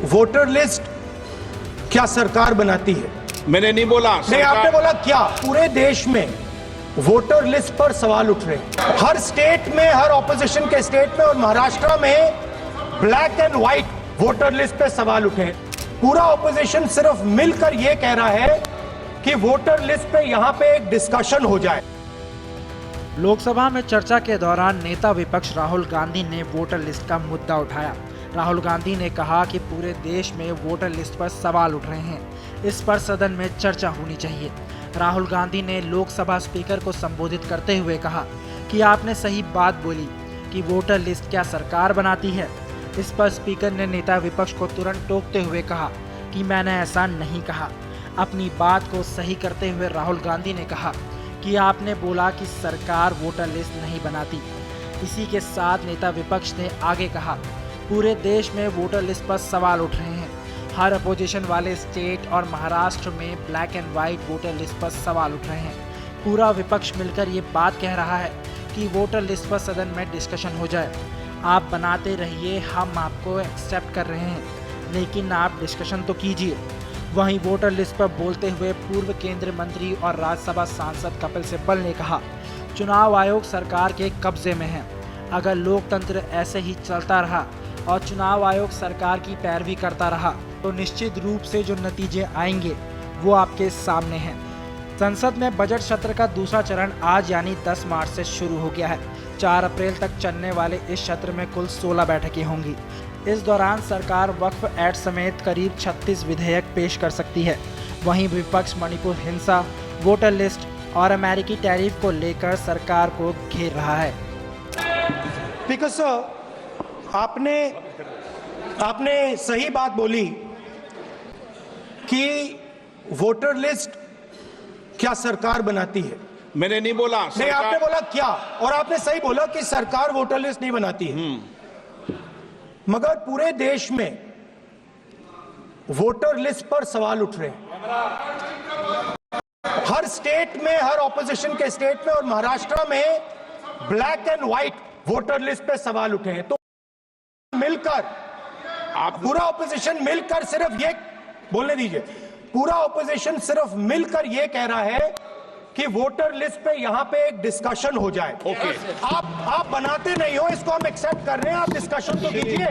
Voter list क्या सरकार बनाती है? मैंने नहीं बोला। नहीं, आपने बोला क्या? पूरे देश में वोटर लिस्ट पर सवाल उठ रहे हैं। हर स्टेट में, हर ऑपोजिशन के स्टेट में और महाराष्ट्र में black and white voter list पे सवाल उठे हैं। पूरा ऑपोजिशन सिर्फ मिलकर यह कह रहा है कि वोटर लिस्ट पे यहां पे एक डिस्कशन हो जाए। लोकसभा में चर्चा के दौरान नेता विपक्ष राहुल गांधी ने वोटर लिस्ट का मुद्दा उठाया। राहुल गांधी ने कहा कि पूरे देश में वोटर लिस्ट पर सवाल उठ रहे हैं, इस पर सदन में चर्चा होनी चाहिए। राहुल गांधी ने लोकसभा स्पीकर को संबोधित करते हुए कहा कि आपने सही बात बोली कि वोटर लिस्ट क्या सरकार बनाती है। इस पर स्पीकर ने नेता विपक्ष को तुरंत टोकते हुए कहा कि मैंने ऐसा नहीं कहा। अपनी बात को सही करते हुए राहुल गांधी ने कहा कि आपने बोला कि सरकार वोटर लिस्ट नहीं बनाती। इसी के साथ नेता विपक्ष ने आगे कहा, पूरे देश में वोटर लिस्ट पर सवाल उठ रहे हैं। हर अपोजिशन वाले स्टेट और महाराष्ट्र में black and white voter list पर सवाल उठ रहे हैं। पूरा विपक्ष मिलकर ये बात कह रहा है कि वोटर लिस्ट पर सदन में डिस्कशन हो जाए। आप बनाते रहिए, हम आपको एक्सेप्ट कर रहे हैं, लेकिन आप डिस्कशन तो कीजिए। वहीं वोटर लिस्ट पर बोलते हुए पूर्व केंद्रीय मंत्री और राज्यसभा सांसद कपिल सिब्बल ने कहा, चुनाव आयोग सरकार के कब्जे में है। अगर लोकतंत्र ऐसे ही चलता रहा और चुनाव आयोग सरकार की पैरवी करता रहा तो निश्चित रूप से जो नतीजे आएंगे वो आपके सामने हैं। संसद में बजट सत्र का दूसरा चरण आज यानी 10 मार्च से शुरू हो गया है। 4 अप्रैल तक चलने वाले इस सत्र में कुल 16 बैठकें होंगी। इस दौरान सरकार वक्फ एक्ट समेत करीब 36 विधेयक पेश कर सकती है। वहीं विपक्ष मणिपुर हिंसा, वोटर लिस्ट और अमेरिकी टैरिफ को लेकर सरकार को घेर रहा है। बिकॉज आपने सही बात बोली कि वोटर लिस्ट क्या सरकार बनाती है। मैंने नहीं बोला। नहीं, आपने बोला क्या? और आपने सही बोला कि सरकार वोटर लिस्ट नहीं बनाती है। मगर पूरे देश में वोटर लिस्ट पर सवाल उठ रहे हैं। हर स्टेट में, हर ऑपोजिशन के स्टेट में और महाराष्ट्र में black and white voter list पे सवाल उठे हैं। तो मिलकर पूरा ऑपोजिशन मिलकर सिर्फ ये बोलने दीजिए, पूरा ऑपोजिशन सिर्फ मिलकर ये कह रहा है कि वोटर लिस्ट पे यहां पे एक डिस्कशन हो जाए। ओके। आप बनाते नहीं हो, इसको हम एक्सेप्ट कर रहे हैं, आप डिस्कशन तो कीजिए।